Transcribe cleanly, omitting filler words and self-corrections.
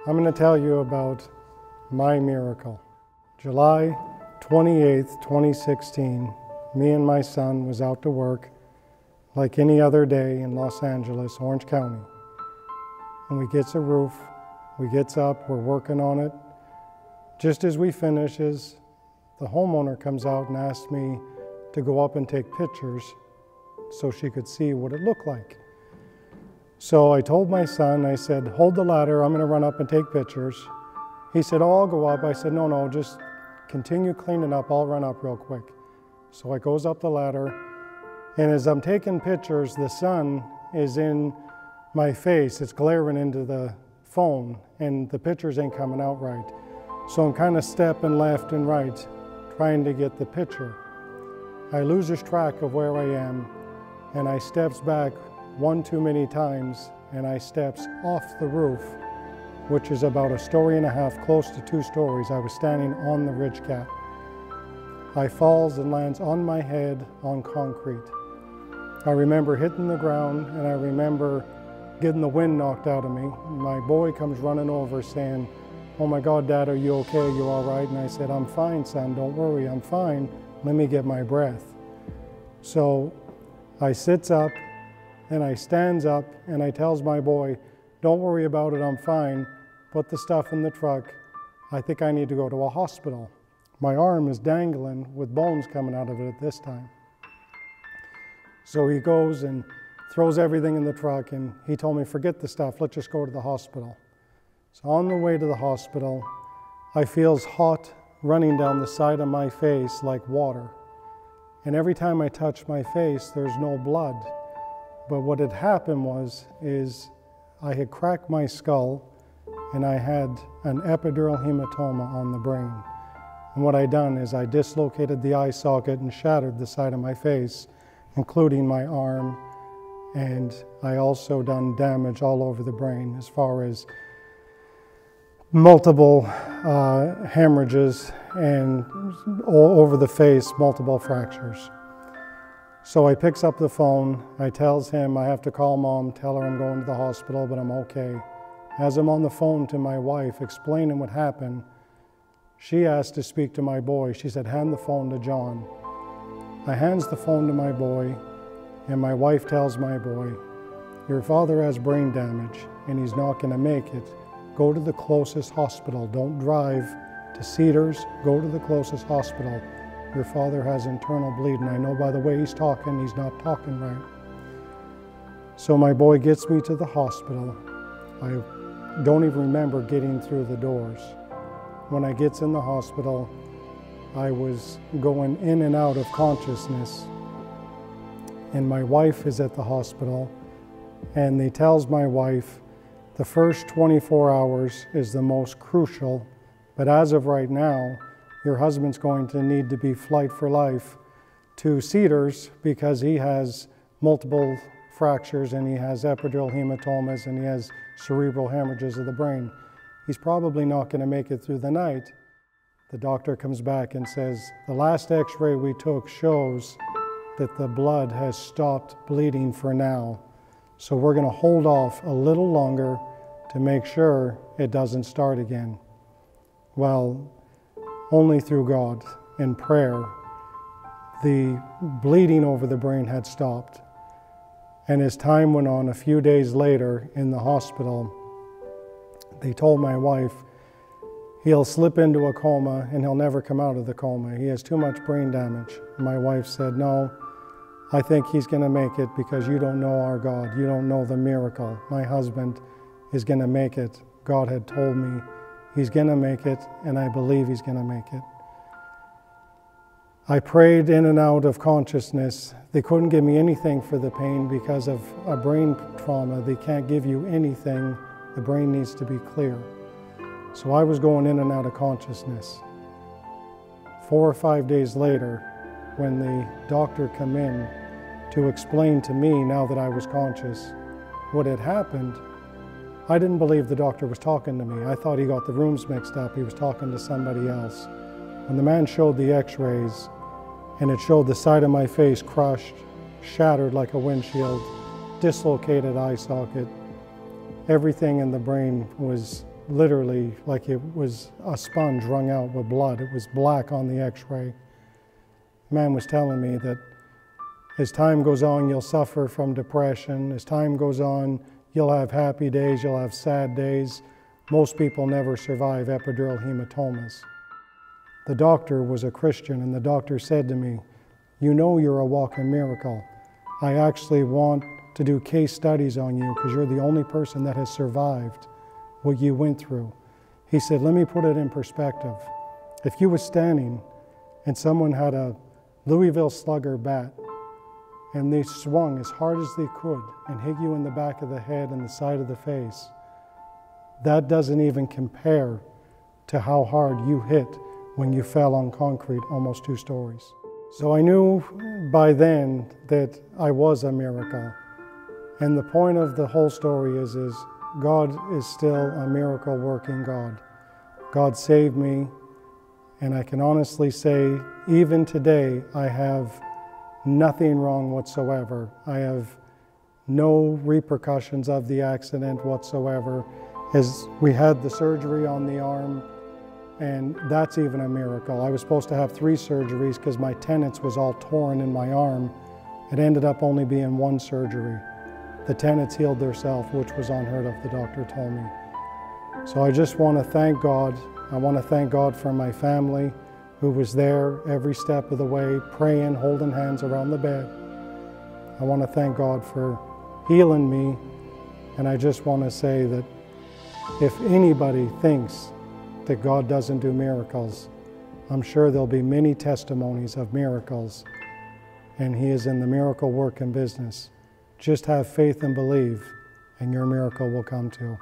I'm going to tell you about my miracle. July 28th, 2016, me and my son was out to work like any other day in Los Angeles, Orange County. And we gets a roof, we gets up, we're working on it. Just as we finishes, the homeowner comes out and asks me to go up and take pictures so she could see what it looked like. So I told my son, I said, hold the ladder, I'm gonna run up and take pictures. He said, oh, I'll go up. I said, no, just continue cleaning up, I'll run up real quick. So I goes up the ladder, and as I'm taking pictures, the sun is in my face, it's glaring into the phone, and the pictures ain't coming out right. So I'm kind of stepping left and right, trying to get the picture. I loses track of where I am, and I steps back one too many times, and I steps off the roof, which is about 1.5 stories, close to 2 stories. I was standing on the ridge cap. I falls and lands on my head on concrete. I remember hitting the ground, and I remember getting the wind knocked out of me. My boy comes running over saying, oh my God, Dad, are you okay? You all right? And I said, I'm fine, son, don't worry, I'm fine. Let me get my breath. So I sits up, and I stands up, and I tells my boy, don't worry about it, I'm fine. Put the stuff in the truck. I think I need to go to a hospital. My arm is dangling with bones coming out of it at this time. So he goes and throws everything in the truck, and he told me, forget the stuff, let's just go to the hospital. So on the way to the hospital, I feels hot running down the side of my face like water. And every time I touch my face, there's no blood. But what had happened is I had cracked my skull, and I had an epidural hematoma on the brain. And what I done is I dislocated the eye socket and shattered the side of my face, including my arm, and I also done damage all over the brain as far as multiple hemorrhages and all over the face, multiple fractures. So I picks up the phone, I tells him I have to call Mom, tell her I'm going to the hospital, but I'm okay. As I'm on the phone to my wife explaining what happened, she asked to speak to my boy. She said, hand the phone to John. I hands the phone to my boy, and my wife tells my boy, your father has brain damage and he's not gonna make it. Go to the closest hospital. Don't drive to Cedars, go to the closest hospital. Your father has internal bleeding. I know by the way he's talking, he's not talking right. So my boy gets me to the hospital. I don't even remember getting through the doors. When I gets in the hospital, I was going in and out of consciousness. And my wife is at the hospital, and they tells my wife, the first 24 hours is the most crucial, but as of right now, your husband's going to need to be flight for life to Cedars because he has multiple fractures and he has epidural hematomas and he has cerebral hemorrhages of the brain. He's probably not going to make it through the night. The doctor comes back and says, the last x-ray we took shows that the blood has stopped bleeding for now. So we're going to hold off a little longer to make sure it doesn't start again. Well, only through God and prayer, the bleeding over the brain had stopped. And as time went on, a few days later in the hospital, they told my wife, he'll slip into a coma and he'll never come out of the coma. He has too much brain damage. My wife said, no, I think he's going to make it because you don't know our God. You don't know the miracle. My husband is going to make it. God had told me he's going to make it, and I believe he's going to make it. I prayed in and out of consciousness. They couldn't give me anything for the pain because of a brain trauma. They can't give you anything. The brain needs to be clear. So I was going in and out of consciousness. 4 or 5 days later, when the doctor came in to explain to me, now that I was conscious, what had happened, I didn't believe the doctor was talking to me. I thought he got the rooms mixed up. He was talking to somebody else. When the man showed the x-rays, and it showed the side of my face crushed, shattered like a windshield, dislocated eye socket, everything in the brain was literally like it was a sponge wrung out with blood. It was black on the x-ray. The man was telling me that as time goes on, you'll suffer from depression. As time goes on, you'll have happy days, you'll have sad days. Most people never survive epidural hematomas. The doctor was a Christian, and the doctor said to me, "You know you're a walking miracle. I actually want to do case studies on you because you're the only person that has survived what you went through." He said, "Let me put it in perspective. If you were standing and someone had a Louisville Slugger bat and they swung as hard as they could and hit you in the back of the head and the side of the face, that doesn't even compare to how hard you hit when you fell on concrete almost 2 stories. So I knew by then that I was a miracle. And the point of the whole story is God is still a miracle working God. God saved me, and I can honestly say, even today, I have nothing wrong whatsoever. I have no repercussions of the accident whatsoever. As we had the surgery on the arm, and that's even a miracle. I was supposed to have 3 surgeries because my tendons was all torn in my arm. It ended up only being 1 surgery. The tendons healed themselves, which was unheard of, the doctor told me. So I just want to thank God. I want to thank God for my family who was there every step of the way, praying, holding hands around the bed. I want to thank God for healing me, and I just want to say that if anybody thinks that God doesn't do miracles, I'm sure there'll be many testimonies of miracles, and He is in the miracle working business. Just have faith and believe, and your miracle will come too.